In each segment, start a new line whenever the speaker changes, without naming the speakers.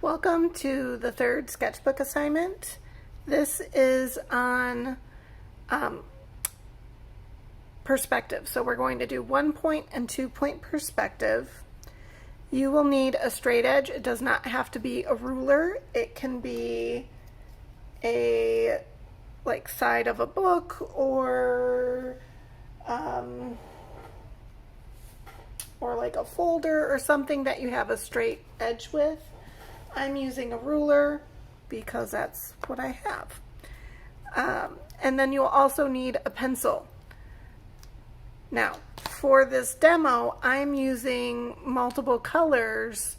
Welcome to the third sketchbook assignment. This is on perspective. So we're going to do 1 point and 2 point perspective. You will need a straight edge. It does not have to be a ruler. It can be a side of a book or like a folder or something that you have a straight edge with. I'm using a ruler because that's what I have. And then you'll also need a pencil. Now, for this demo, I'm using multiple colors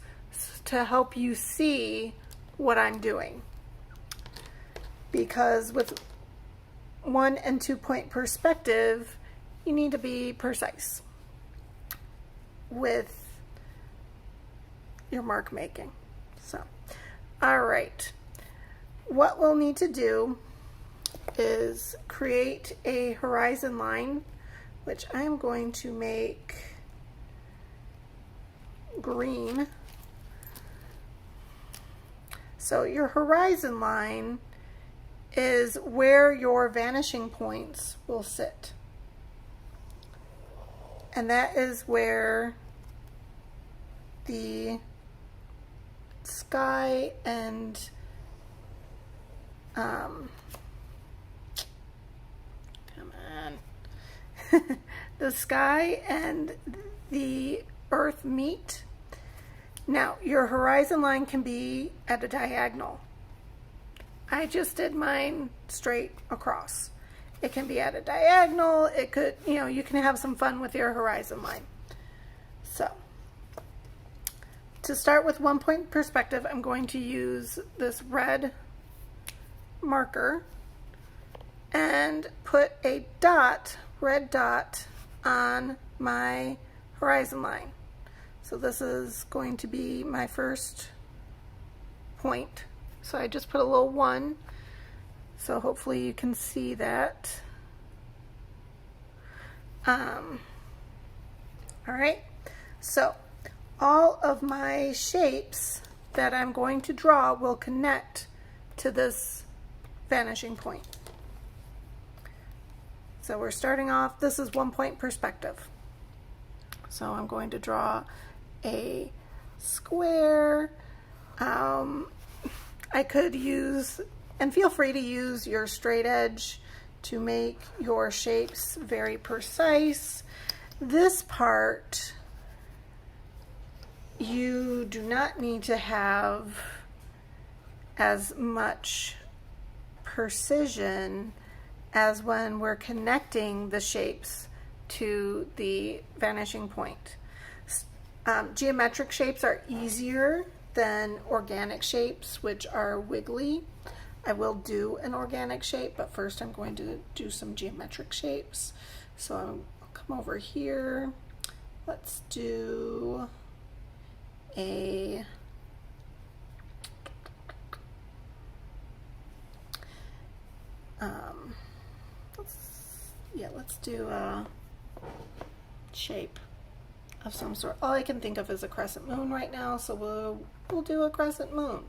to help you see what I'm doing. Because with 1 and 2 point perspective, you need to be precise with your mark making. So, all right. What we'll need to do is create a horizon line, which I'm going to make green. So your horizon line is where your vanishing points will sit. And that is where the sky and the sky and the earth meet. Now, your horizon line can be at a diagonal. I just did mine straight across. It can be at a diagonal. It could, you can have some fun with your horizon line. So, to start with 1 point perspective, I'm going to use this red marker and put a red dot on my horizon line. So this is going to be my first point. So I just put a little 1. So hopefully you can see that. All right. So all of my shapes that I'm going to draw will connect to this vanishing point. So we're starting off, this is 1 point perspective. So I'm going to draw a square. I could use, and feel free to use your straight edge to make your shapes very precise. This part, you do not need to have as much precision as when we're connecting the shapes to the vanishing point. Geometric shapes are easier than organic shapes, which are wiggly. I will do an organic shape, but first I'm going to do some geometric shapes. So I'll come over here. Let's do a let's do a shape of some sort. All I can think of is a crescent moon right now, so we'll do a crescent moon.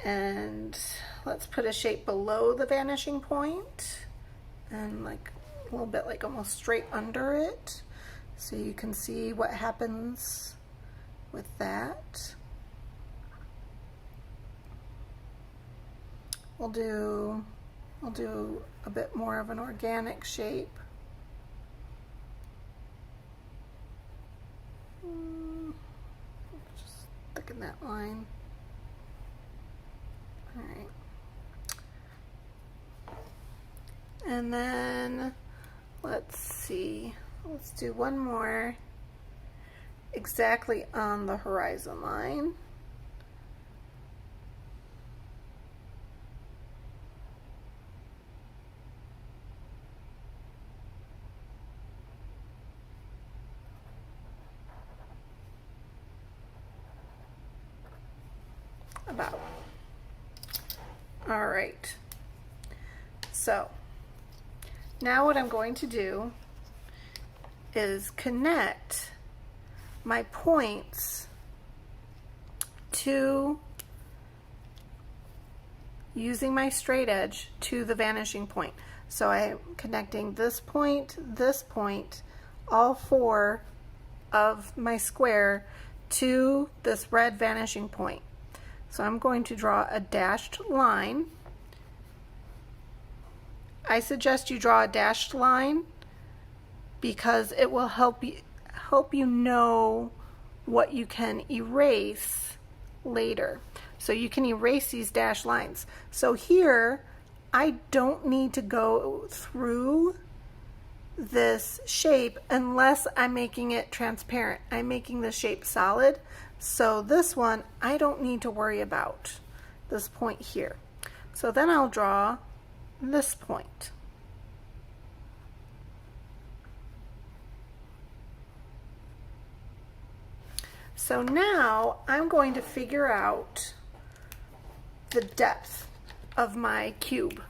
And let's put a shape below the vanishing point and like a little bit like almost straight under it, so you can see what happens with that. We'll do a bit more of an organic shape. Just thicken that line. All right. And then let's see. Let's do one more exactly on the horizon line. About. All right. So now what I'm going to do is connect my points to, using my straight edge to the vanishing point. So I'm connecting this point, all four of my square to this red vanishing point. So I'm going to draw a dashed line. I suggest you draw a dashed line because it will help you know what you can erase later. So you can erase these dashed lines. So here, I don't need to go through this shape unless I'm making it transparent. I'm making the shape solid. So this one, I don't need to worry about this point here. So then I'll draw this point. So now I'm going to figure out the depth of my cube,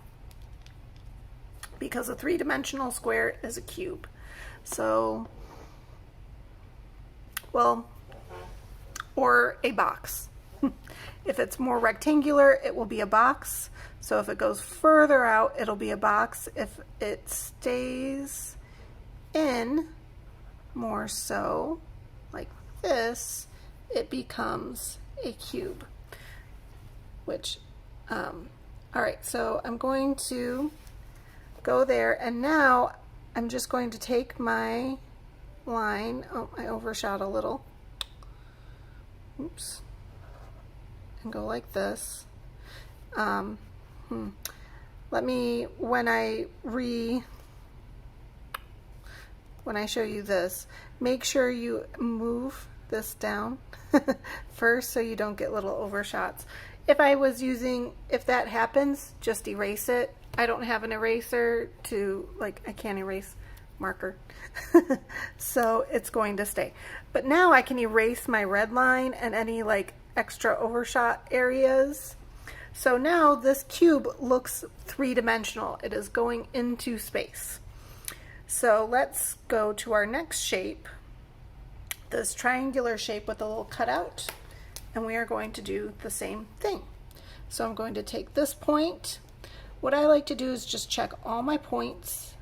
because a three-dimensional square is a cube. So, well, or a box. If it's more rectangular, it will be a box. So if it goes further out, it'll be a box. If it stays in more so, like this, it becomes a cube. Which, all right, so I'm going to go there, and now I'm just going to take my line. Oh, I overshot a little. Oops. And go like this. Let me, when I show you this, make sure you move this down first so you don't get little overshots. If that happens, just erase it. I don't have an eraser to, I can't erase marker. So it's going to stay. But now I can erase my red line and any extra overshot areas. So now this cube looks three-dimensional. It is going into space. So let's go to our next shape, this triangular shape with a little cutout, and we are going to do the same thing. So I'm going to take this point. What I like to do is just check all my points.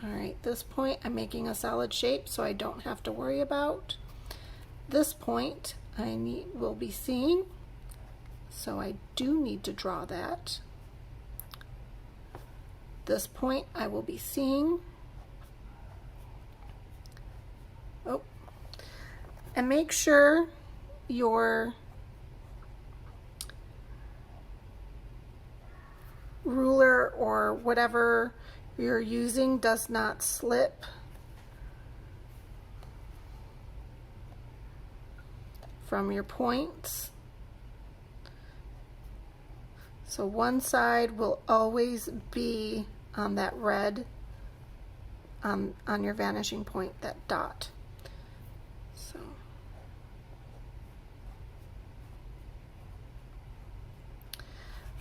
All right, this point I'm making a solid shape, so I don't have to worry about. This point will be seeing, so I do need to draw that. This point I will be seeing. Oh, and make sure your ruler or whatever you're using does not slip. From your points. So one side will always be on that red, on your vanishing point, that dot. So.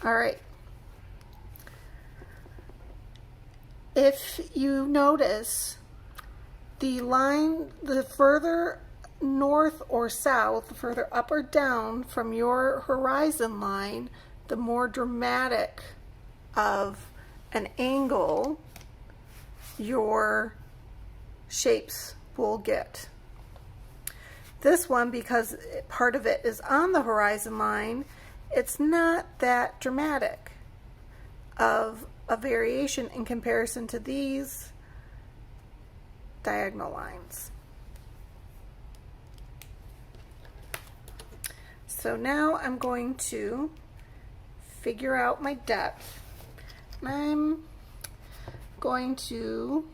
All right. If you notice, the line, the further north or south, the further up or down from your horizon line, the more dramatic of an angle your shapes will get. This one, because part of it is on the horizon line, it's not that dramatic of a variation in comparison to these diagonal lines. So now I'm going to figure out my depth. I'm going to,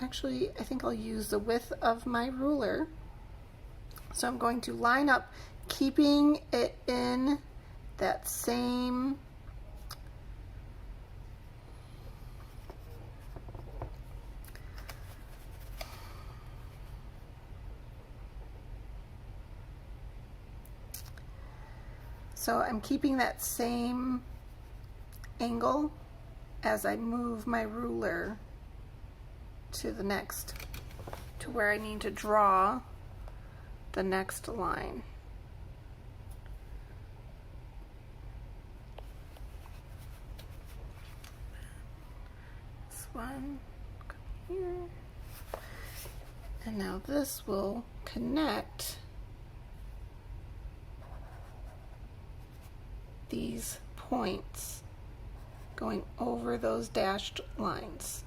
actually, I think I'll use the width of my ruler. So I'm going to line up, keeping it in that same So I'm keeping that same angle as I move my ruler to the next, to where I need to draw the next line. This one, come here. And now this will connect these points going over those dashed lines.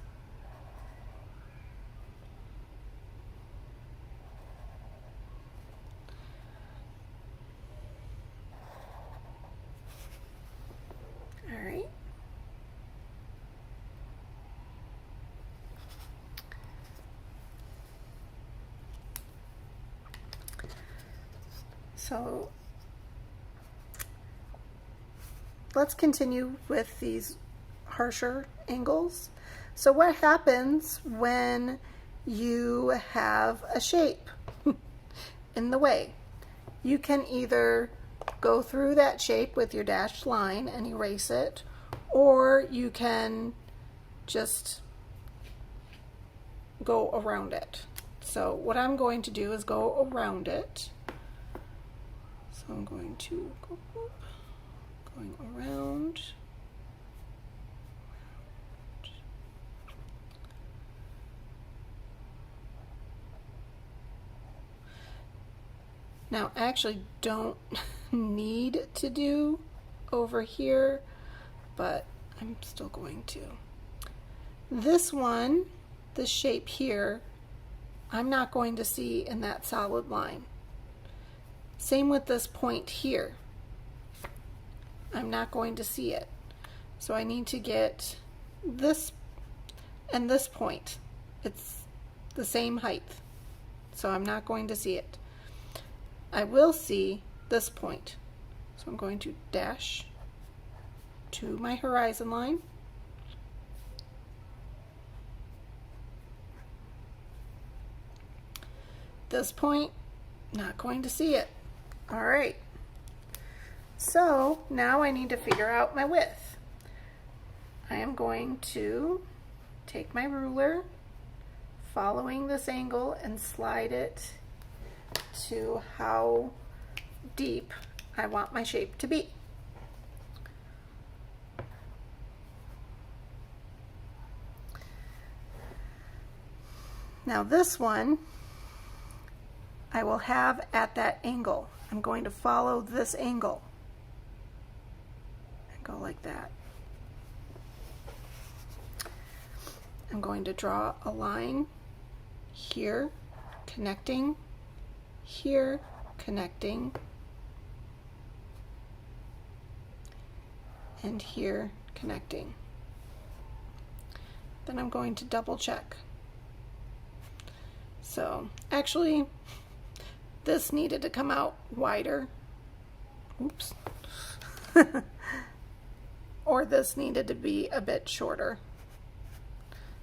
All right. So let's continue with these harsher angles. So what happens when you have a shape in the way? You can either go through that shape with your dashed line and erase it, or you can just go around it. So what I'm going to do is go around it. So I'm going to go going around. Now, I actually don't need to do over here, but I'm still going to. This one, the shape here, I'm not going to see in that solid line. Same with this point here. I'm not going to see it. So I need to get this and this point. It's the same height. So I'm not going to see it. I will see this point. So I'm going to dash to my horizon line. This point, not going to see it. All right. So now I need to figure out my width. I am going to take my ruler, following this angle, and slide it to how deep I want my shape to be. Now this one I will have at that angle. I'm going to follow this angle and go like that. I'm going to draw a line here, connecting, here, connecting, and here, connecting. Then I'm going to double check. So actually, this needed to come out wider. Oops. Or this needed to be a bit shorter.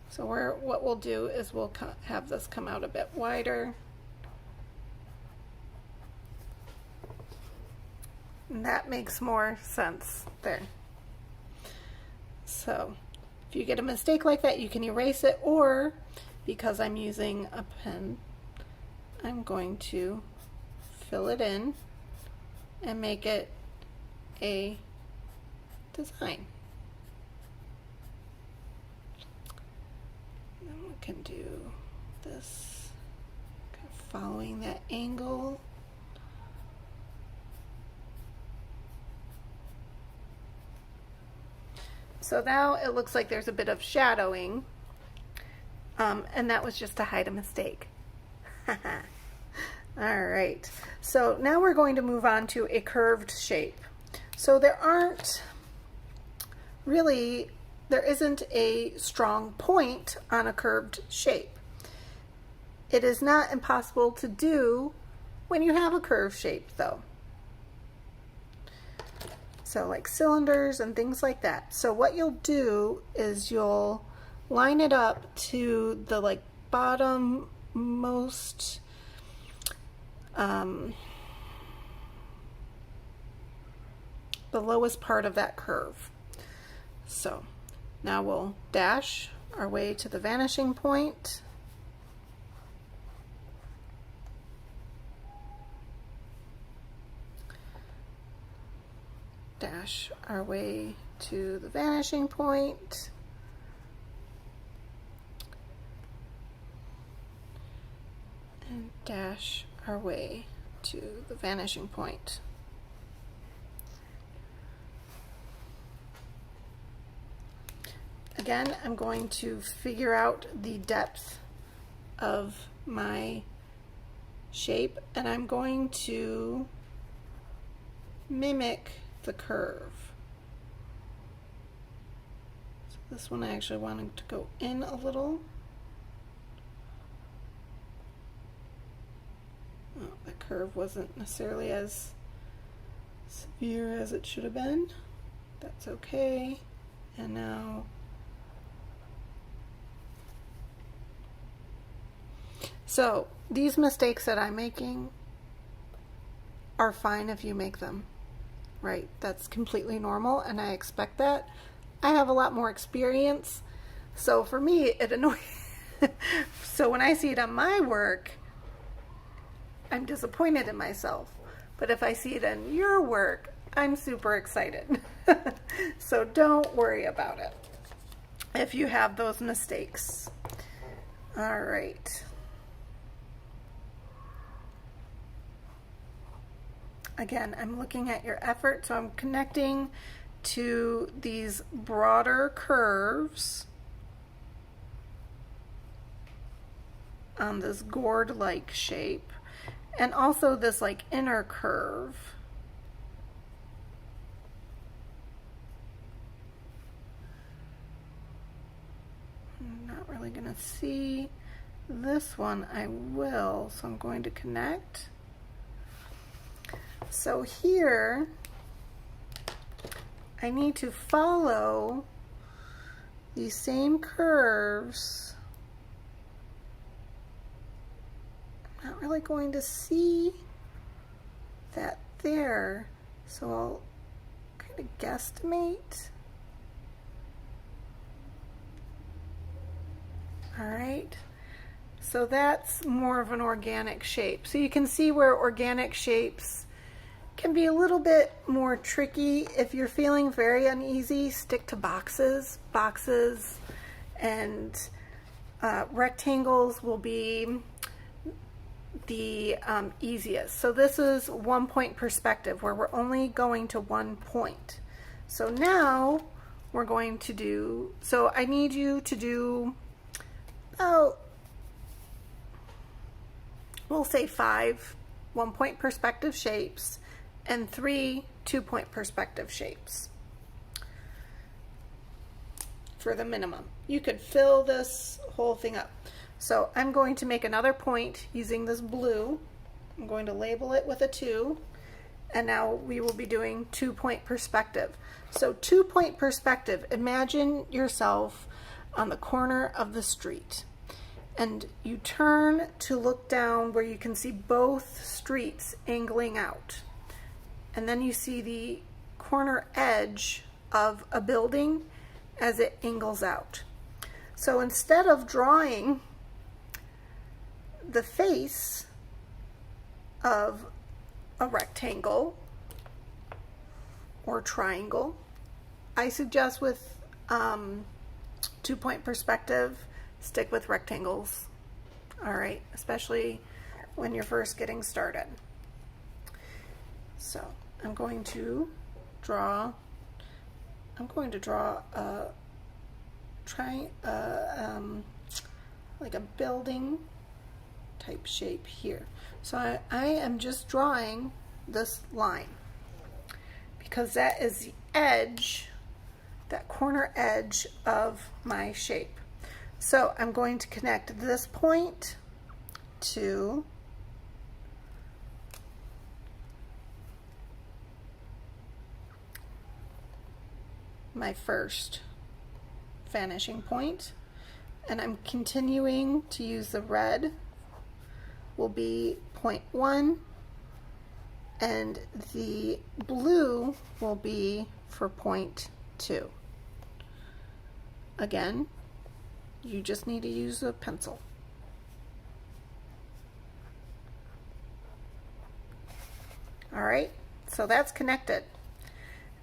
So what we'll do is we'll have this come out a bit wider. And that makes more sense there. So if you get a mistake like that, you can erase it, or because I'm using a pen, I'm going to fill it in and make it a design. And then we can do this, kind of following that angle. So now it looks like there's a bit of shadowing, and that was just to hide a mistake. All right, so now we're going to move on to a curved shape. So there isn't a strong point on a curved shape. It is not impossible to do when you have a curved shape though. So like cylinders and things like that. So what you'll do is you'll line it up to the like bottom most the lowest part of that curve. So Now we'll dash our way to the vanishing point. Dash our way to the vanishing point. And dash our way to the vanishing point. Again, I'm going to figure out the depth of my shape, and I'm going to mimic the curve. So this one I actually wanted to go in a little. Oh, the curve wasn't necessarily as severe as it should have been. That's okay. And now so these mistakes that I'm making are fine if you make them, right? That's completely normal, and I expect that. I have a lot more experience, so for me it annoys. So when I see it on my work, I'm disappointed in myself. But if I see it in your work, I'm super excited. So don't worry about it if you have those mistakes. All right. Again, I'm looking at your effort, so I'm connecting to these broader curves on this gourd-like shape, and also this like inner curve. I'm not really going to see this one. I will, so I'm going to connect. So here, I need to follow these same curves. I'm not really going to see that there, so I'll kind of guesstimate. All right, so that's more of an organic shape. So you can see where organic shapes can be a little bit more tricky. If you're feeling very uneasy, stick to boxes. Boxes and rectangles will be the easiest. So this is 1 point perspective where we're only going to 1 point. So now we're going to do, so I need you to do about, we'll say 5 1 point perspective shapes and 3 2 point perspective shapes for the minimum. You could fill this whole thing up. So I'm going to make another point using this blue. I'm going to label it with a 2, and now we will be doing 2 point perspective. So 2 point perspective, imagine yourself on the corner of the street, and you turn to look down where you can see both streets angling out. And then you see the corner edge of a building as it angles out. So instead of drawing the face of a rectangle or triangle, I suggest with 2 point perspective, stick with rectangles. All right, especially when you're first getting started. So I'm going to draw a like a building type shape here. So I am just drawing this line because that is the edge, that corner edge of my shape. So I'm going to connect this point to my first vanishing point, and I'm continuing to use the red will be point 1, and the blue will be for point 2. Again, you just need to use a pencil. All right, so that's connected.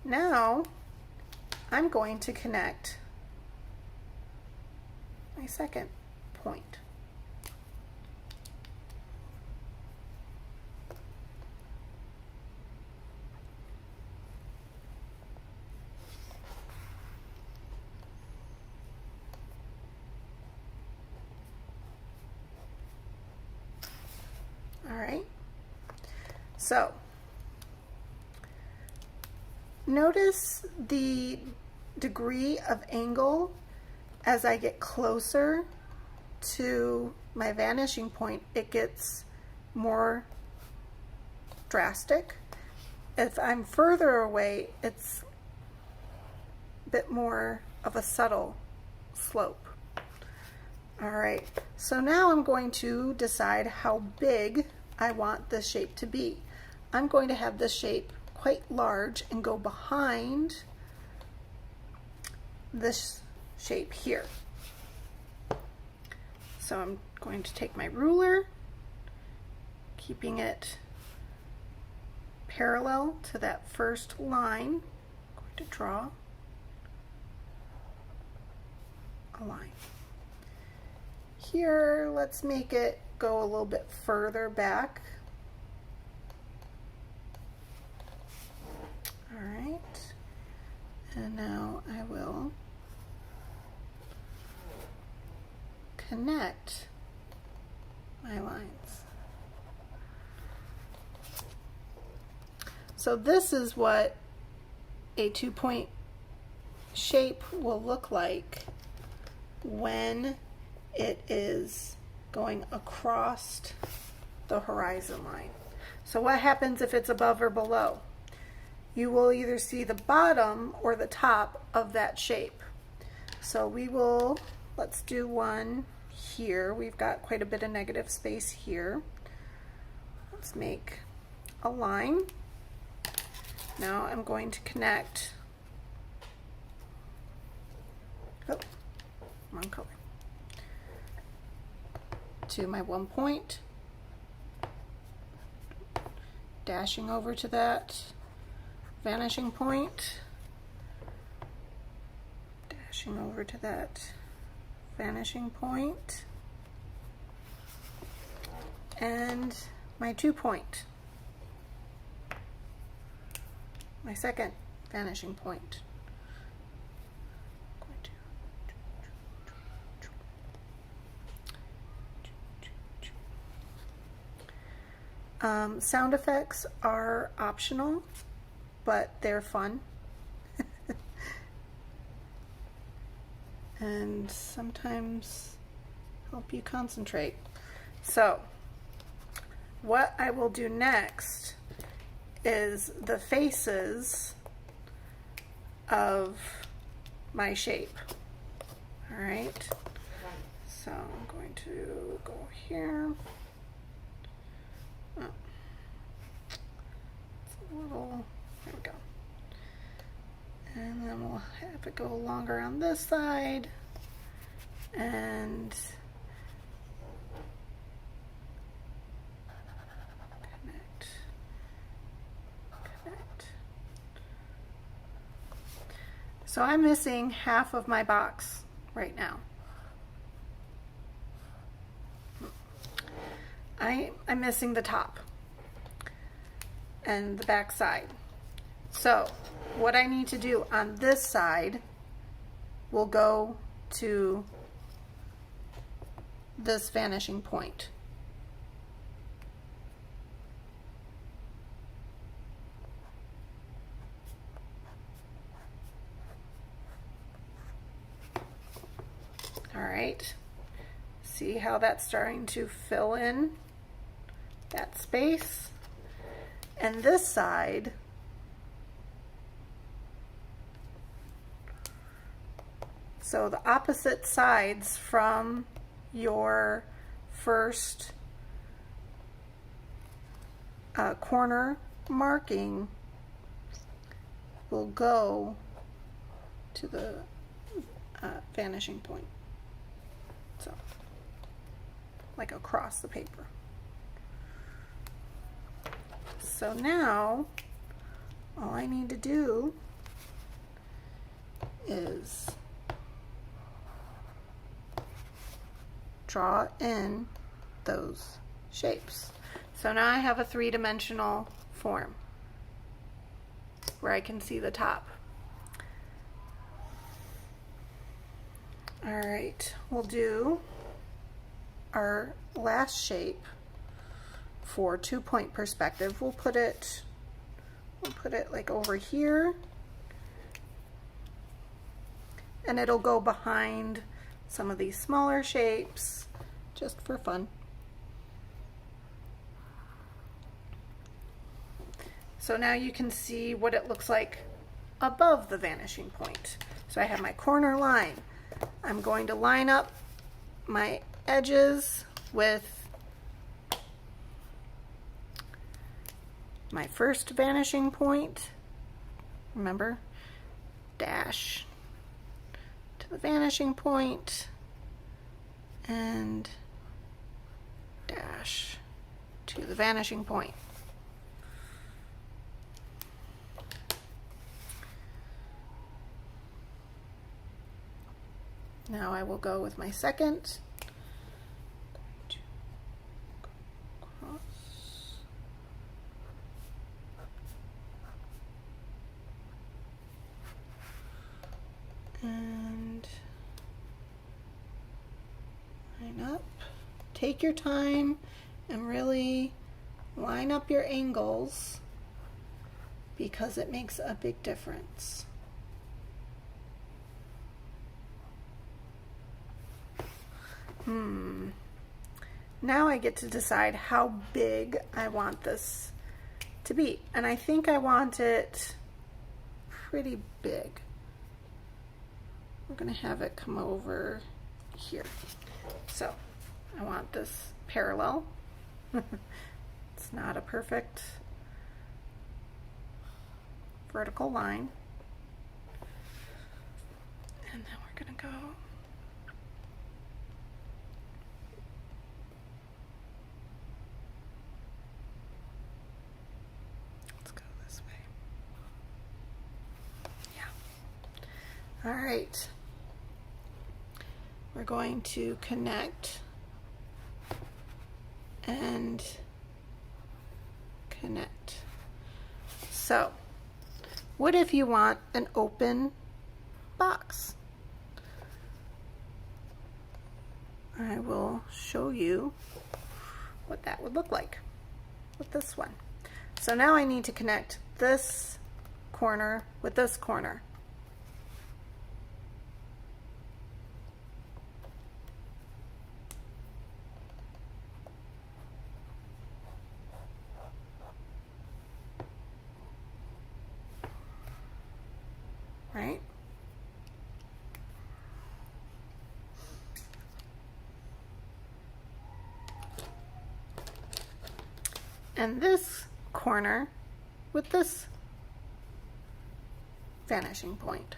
Now I'm going to connect my second point. All right, so notice the degree of angle as I get closer to my vanishing point. It gets more drastic. If I'm further away, it's a bit more of a subtle slope. All right, so now I'm going to decide how big I want this shape to be. I'm going to have this shape quite large and go behind this shape here. So I'm going to take my ruler, keeping it parallel to that first line. I'm going to draw a line. Here, let's make it go a little bit further back. All right, and now I will connect my lines. So this is what a 2-point shape will look like when it is going across the horizon line. So what happens if it's above or below? You will either see the bottom or the top of that shape. So we will, let's do one here. We've got quite a bit of negative space here. Let's make a line. Now I'm going to connect, oh, wrong color, to my 1 point, dashing over to that vanishing point, dashing over to that vanishing point, and my 2 point, my second vanishing point. Sound effects are optional, but they're fun. And sometimes help you concentrate. So what I will do next is the faces of my shape. All right, so I'm going to go here. Oh. It's a little, there we go. And then we'll have it go longer on this side, and connect. So I'm missing half of my box right now. I'm missing the top and the back side. So what I need to do on this side will go to this vanishing point. All right, see how that's starting to fill in that space? And this side, so the opposite sides from your first corner marking will go to the vanishing point. So, like across the paper. So now, all I need to do is draw in those shapes. So now I have a three-dimensional form where I can see the top. All right, we'll do our last shape for 2-point perspective. We'll put it like over here, and it'll go behind some of these smaller shapes just for fun. So now you can see what it looks like above the vanishing point. So I have my corner line. I'm going to line up my edges with my first vanishing point. Remember, dash to the vanishing point and dash to the vanishing point. Now I will go with my second. And line up. Take your time and really line up your angles because it makes a big difference. Now I get to decide how big I want this to be. And I think I want it pretty big. We're going to have it come over here. So I want this parallel. It's not a perfect vertical line. And then we're going to go all right, we're going to connect and connect. So, what if you want an open box? I will show you what that would look like with this one. So now I need to connect this corner with this corner. Right? And this corner with this vanishing point.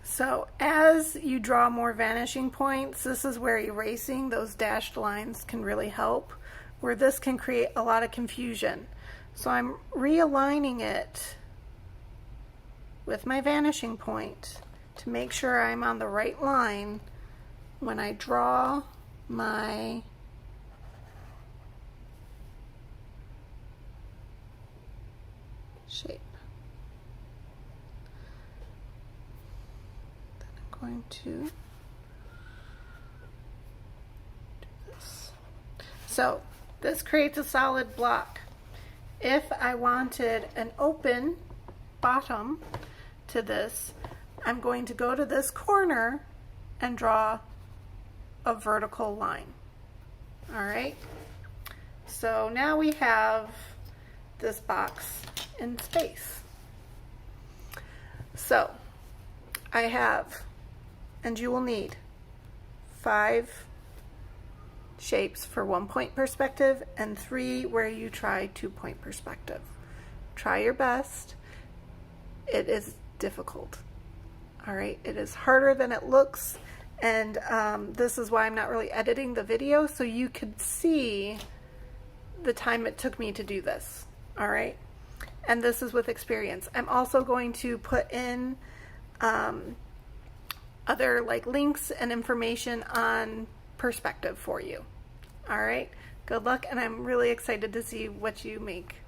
So as you draw more vanishing points, this is where erasing those dashed lines can really help, where this can create a lot of confusion. So I'm realigning it with my vanishing point to make sure I'm on the right line when I draw my shape. Going to do this. So this creates a solid block. If I wanted an open bottom to this, I'm going to go to this corner and draw a vertical line. All right, so now we have this box in space. So I have, and you will need 5 shapes for 1-point perspective and 3 where you try 2-point perspective. Try your best. It is difficult. All right, it is harder than it looks, and this is why I'm not really editing the video, so you could see the time it took me to do this. All right, and this is with experience. I'm also going to put in other like links and information on perspective for you. All right, good luck, and I'm really excited to see what you make.